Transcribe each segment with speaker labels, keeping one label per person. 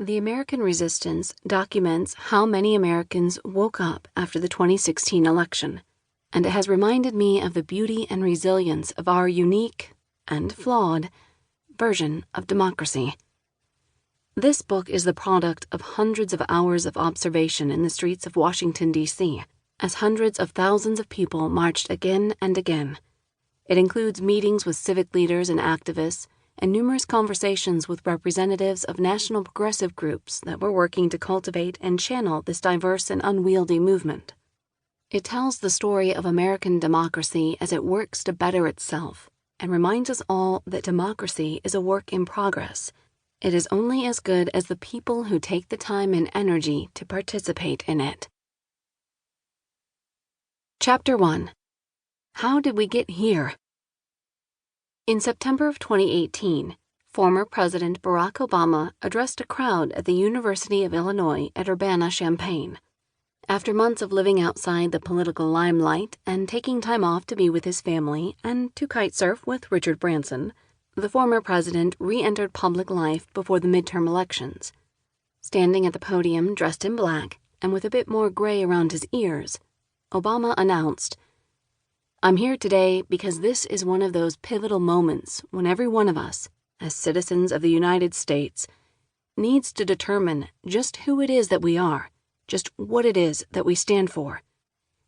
Speaker 1: The American Resistance documents how many Americans woke up after the 2016 election, and it has reminded me of the beauty and resilience of our unique and flawed version of democracy. This book is the product of hundreds of hours of observation in the streets of Washington, D.C., as hundreds of thousands of people marched again and again. It includes meetings with civic leaders and activists, and numerous conversations with representatives of national progressive groups that were working to cultivate and channel this diverse and unwieldy movement. It tells the story of American democracy as it works to better itself, and reminds us all that democracy is a work in progress. It is only as good as the people who take the time and energy to participate in it. Chapter 1. How did we get here? In September of 2018, former President Barack Obama addressed a crowd at the University of Illinois at Urbana-Champaign. After months of living outside the political limelight and taking time off to be with his family and to kitesurf with Richard Branson, the former president re-entered public life before the midterm elections. Standing at the podium dressed in black and with a bit more gray around his ears, Obama announced, "I'm here today because this is one of those pivotal moments when every one of us, as citizens of the United States, needs to determine just who it is that we are, just what it is that we stand for.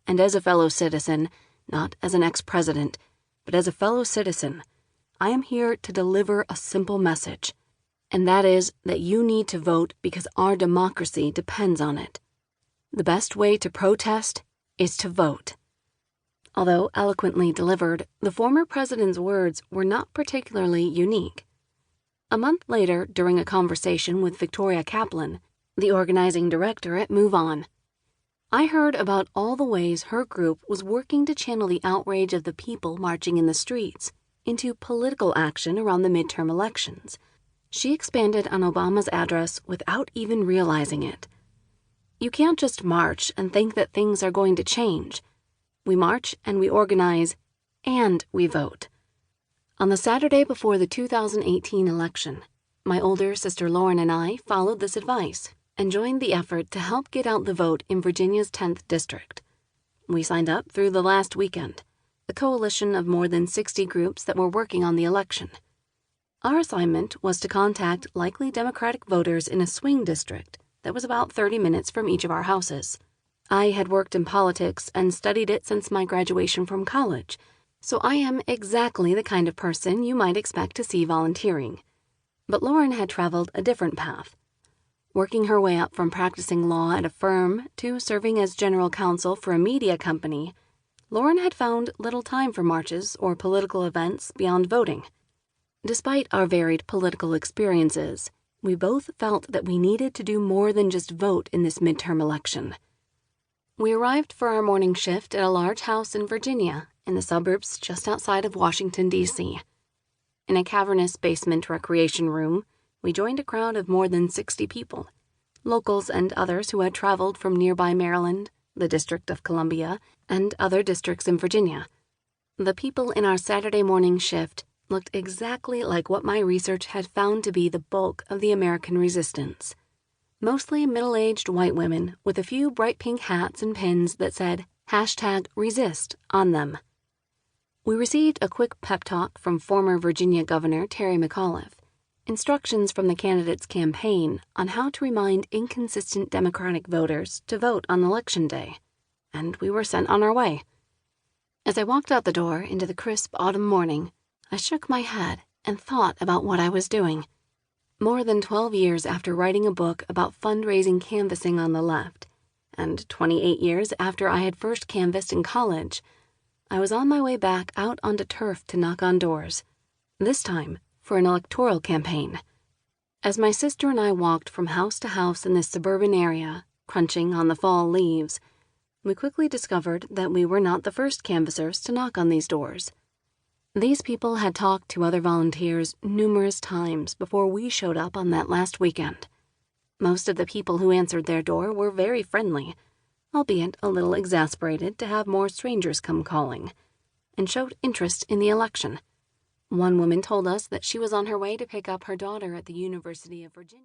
Speaker 1: And as a fellow citizen, not as an ex-president, but as a fellow citizen, I am here to deliver a simple message, and that is that you need to vote because our democracy depends on it. The best way to protest is to vote." Although eloquently delivered, the former president's words were not particularly unique. A month later, during a conversation with Victoria Kaplan, the organizing director at Move On, I heard about all the ways her group was working to channel the outrage of the people marching in the streets into political action around the midterm elections. She expanded on Obama's address without even realizing it. You can't just march and think that things are going to change. We march and we organize, and we vote. On the Saturday before the 2018 election, my older sister Lauren and I followed this advice and joined the effort to help get out the vote in Virginia's 10th district. We signed up through the last weekend, a coalition of more than 60 groups that were working on the election. Our assignment was to contact likely Democratic voters in a swing district that was about 30 minutes from each of our houses. I had worked in politics and studied it since my graduation from college, so I am exactly the kind of person you might expect to see volunteering. But Lauren had traveled a different path. Working her way up from practicing law at a firm to serving as general counsel for a media company, Lauren had found little time for marches or political events beyond voting. Despite our varied political experiences, we both felt that we needed to do more than just vote in this midterm election. We arrived for our morning shift at a large house in Virginia, in the suburbs just outside of Washington, D.C. In a cavernous basement recreation room, we joined a crowd of more than 60 people, locals and others who had traveled from nearby Maryland, the District of Columbia, and other districts in Virginia. The people in our Saturday morning shift looked exactly like what my research had found to be the bulk of the American resistance. Mostly middle-aged white women with a few bright pink hats and pins that said #resist on them. We received a quick pep talk from former Virginia Governor Terry McAuliffe, instructions from the candidate's campaign on how to remind inconsistent Democratic voters to vote on Election Day, and we were sent on our way. As I walked out the door into the crisp autumn morning, I shook my head and thought about what I was doing. More than 12 years after writing a book about fundraising canvassing on the left, and 28 years after I had first canvassed in college, I was on my way back out onto turf to knock on doors, this time for an electoral campaign. As my sister and I walked from house to house in this suburban area, crunching on the fall leaves, we quickly discovered that we were not the first canvassers to knock on these doors. These people had talked to other volunteers numerous times before we showed up on that last weekend. Most of the people who answered their door were very friendly, albeit a little exasperated to have more strangers come calling, and showed interest in the election. One woman told us that she was on her way to pick up her daughter at the University of Virginia.